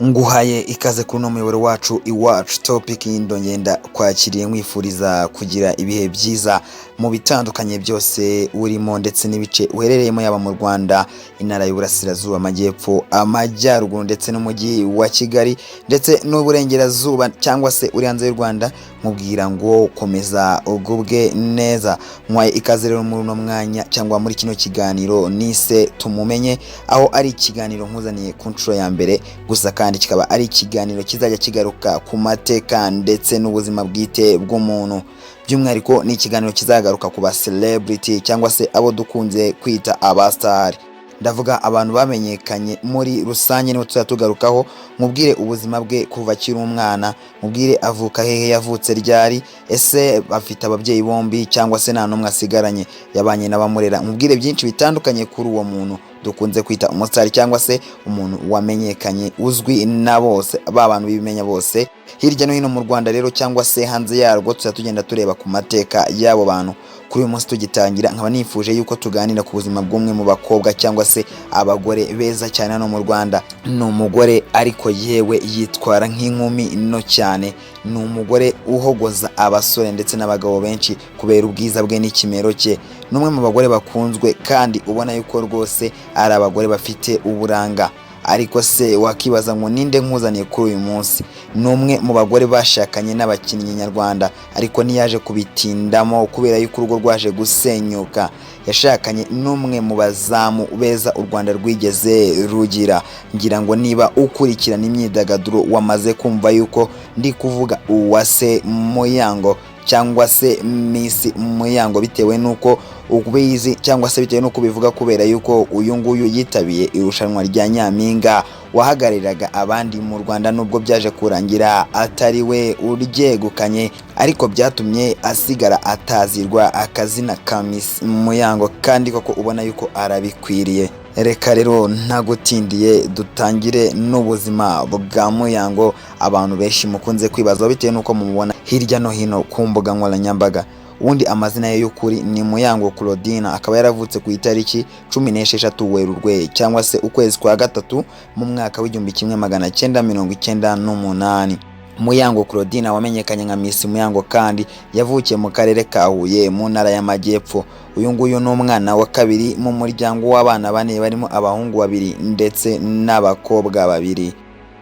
Nguhaye ikaze kuri uno muyoboro wacu iwacu topic ndongenda kwakiriye nkwifuriza kugira ibihe byiza mu bitandukanye byose urimo ndetse n'ibice uherereyemo yaba mu Rwanda, intara y'Uburasirazuba, Amajyepfo, Amajyaruguru ndetse n'umujyi wa Kigali ndetse n'Uburengerazuba cyangwa se uri hanze y'u Rwanda, nkubwira ngo komeza ugubwe neza. Nkwaye ikaze rero muri uno mwanya cyangwa muri kino kiganiro nise tumumenye, aho ari ikiganiro nkuzaniye ku nshuro ya mbere gusa kandi kikaba ari ikiganiro kizajya kigaruka ku mateka ndetse n'ubuzima bwite bw'umuntu. By'umwihariko ni ikiganiro kizagaruka ku ba celebrity cyangwa se abo dukunze kwita abastar. Ndavuga abantu bamenyekanye muri rusange nibo tuzatugarukaho, mubwire ubuzima bwe kuva akiri umwana, mubwire avuka hehe, yavutse ryari, ese bafite ababyeyi bombi cyangwa se nta numwe asigaranye, yabanye n'abamurera, mubwire byinshi bitandukanye kuri uwo muntu dukunze kwita umustar cyangwa se umuntu wamenyekanye uzwi na bose, ba bantu bibimenya bose hirya no hino mu Rwanda rero cyangwa se hanze yarwo. Tugenda tureba ku mateka y'abo bantu. Kuri uyu munsi tugitangira, nkaba nifuje yuko tuganira ku buzima bw'umwe mu bakobwa cyangwa se abagore beza cyane hano mu Rwanda. Ni umugore ariko yewe yitwara nk'inkumi nto cyane, ni umugore uhogoza abasore ndetse n'abagabo benshi kubera ubwiza bwe n'ikimero cye. Ni umwe mu bagore bakunzwe kandi ubona yuko rwose ari abagore bafite uburanga. Ariko se wakibaza ngo ninde nkuzaniye kuri uyu munsi? Ni umwe mu bagore bashakanye n'abakinnyi nyarwanda ariko ntiyaje kubitindamo kubera yuko urugo rwaje gusenyuka. Yashakanye n'umwe mu bazamu beza u Rwanda rwigeze rugira. Ngira ngo niba ukurikirana imyidagaduro wamaze kumva yuko ndi kuvuga Uwase Muyango cyangwa se Miss Muyango, bitewe nuko ubizi cyangwa se bitewe nuko bivuga kubera yuko uyu nguyu yitabiye irushanwa rya Nyampinga wahagariraga abandi mu Rwanda, nubwo byaje kurangira atari we uryegukanye, ariko byatumye asigara atazirwa akazina ka Miss Muyango kandi koko ubona yuko arabikwiriye. Reka rero ntagutindiye dutangire n'ubuzima bwa Muyango abantu benshi mukunze kwibaza bitewe nuko mumubona hirya no hino ku mbuga nkoranyambaga. Ubundi amazina ye y'ukuri ni Muyango Claudine, akaba yaravutse ku itariki 16 Werurwe cyangwa se ukwezi kwa gatatu mu mwaka w'1998. Muyango Claudine wamenyekanye nka Miss Muyango kandi yavukiye mu karere ka Huye mu ntara y'Amajyepfo. Uyu nguyu ni umwana wa kabiri mu muryango w'abana bane barimo abahungu babiri ndetse n'abakobwa babiri.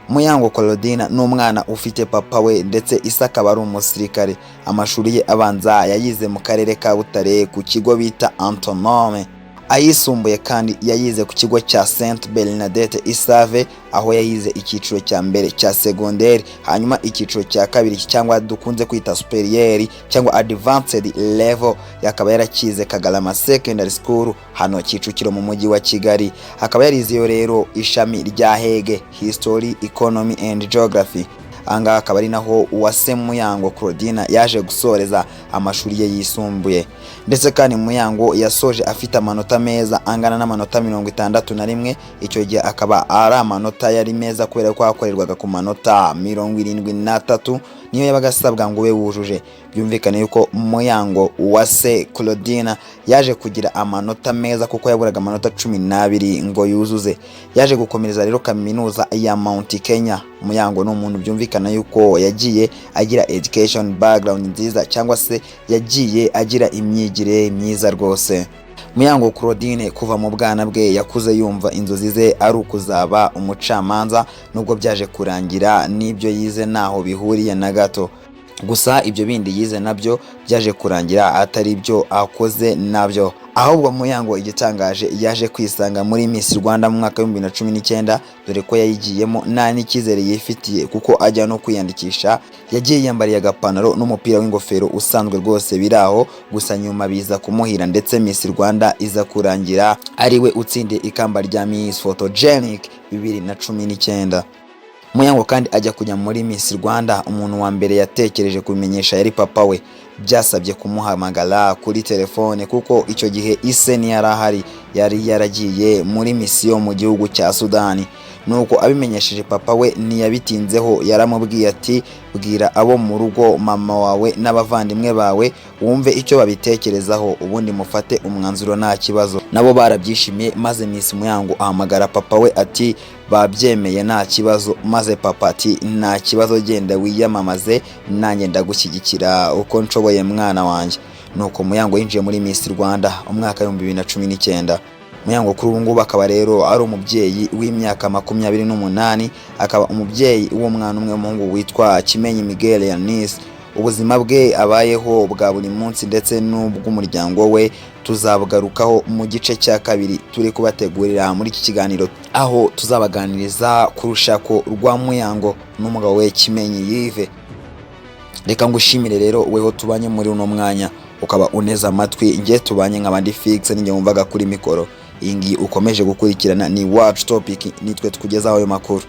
Muyango Claudine ni umwana ufite papa we ndetse Isa akaba ari umusirikare. Amashuri ye abanza yayize mu karere ka Butare ku kigo bita Antonome. Ayisumbuye kandi yayize ku kigo cya Sainte Bernadette Isave, aho yayize icyiciro cya mbere cya secondaire, hanyuma icyiciro cya kabiri cyangwa dukunze kwita superieur cyangwa advanced level yakaba yarakize Kagarama Secondary School hano Kicukiro mu mujyi wa Kigali. Akaba yarizeyo rero ishami rya Hege History, Economy and Geography. Anga akaba ari naho Uwase Muyango Claudine yaje gusoreza amashuri ye yisumbuye. Ndetse kandi Muyango yasoje afite amanota meza angana n'amanota 61. Icyo gihe akaba ari amanota yari meza kubera ko hakorerwaga ku manota 73 niyo yabaga asabwa ngo we wujuje. Byumvikane yuko Muyango Uwase Claudine yaje kugira amanota meza kuko yaburaga amanota 12 ngo yuzuze. Yaje gukomereza rero kaminuza ya Mount Kenya. Muyango ni umuntu byumvikana yuko yagiye agira education background nziza cyangwa se yagiye agira imyigire myiza rwose. Muyango Claudine kuva mu bwana bwe yakuze yumva inzozi ze ari ukuzaba umucamanza, nubwo byaje kurangira n'ibyo yize naho bihuriye na gato. Gusa ibyo bindi yize nabyo byaje kurangira atari byo akoze nabyo. Ahubwo Muyango igitangaje yaje kwisanga muri Miss Rwanda mu mwaka w'2019, dore ko yayigiyemo nta n'icyizere yifitiye kuko ajya no kwiyandikisha yagiye yambariye agapantaro n'umupira w'ingofero usanzwe rwose biraho. Gusa nyuma biza kumuhira ndetse Miss Rwanda iza kurangira ari we utsindiye ikamba rya Miss Photogenic 2019. Muyango kandi ajya kujya muri Miss Rwanda, umuntu wa mbere yatekereje kubimenyesha yari papa we. Byasabye kumuhamagara kuri telefone kuko icyo gihe ise ntiyarahari, yari yaragiye muri mission mu gihugu cya Sudani. Nuko abimenyesheje papa we ntiyabitinzeho, yaramubwiye ati bwira abo mu rugo mama wawe n'abavandimwe bawe wumve icyo babitekerezaho ubundi mufate umwanzuro nta kibazo. Nabo barabyishimiye maze Miss Muyango ahamagara papa we ati babyemeye nta kibazo, maze papa ati nta kibazo genda wiyamamaze nanjye ndagushyigikira uko nshoboye mwana wanjye. Nuko Muyango yinjiye muri Miss Rwanda umwaka wa 2019. Muyango kuri ubu ngubu akaba rero ari umubyeyi w'imyaka 28, akaba umubyeyi w'umwana umwe w'umuhungu witwa Kimenyi Miguel Yanis. Ubuzima bwe abayeho bwa buri munsi ndetse n'ubw'umuryango we tuzabugarukaho mu gice cya kabiri turi kubategurira muri iki kiganiro, aho tuzabaganiriza kurushako rwa Muyango n'umugabo we Kimenyi Yves. Reka ngushimire rero weho tubanye muri uno mwanya, ukaba uneza amatwi ngiye tubanye nk'abandi Fix ninjye wumvaga kuri mikoro. Iyi ngiyi ukomeje gukurikirana ni Iwacu Topic, nitwe tukugezaho ayo makuru.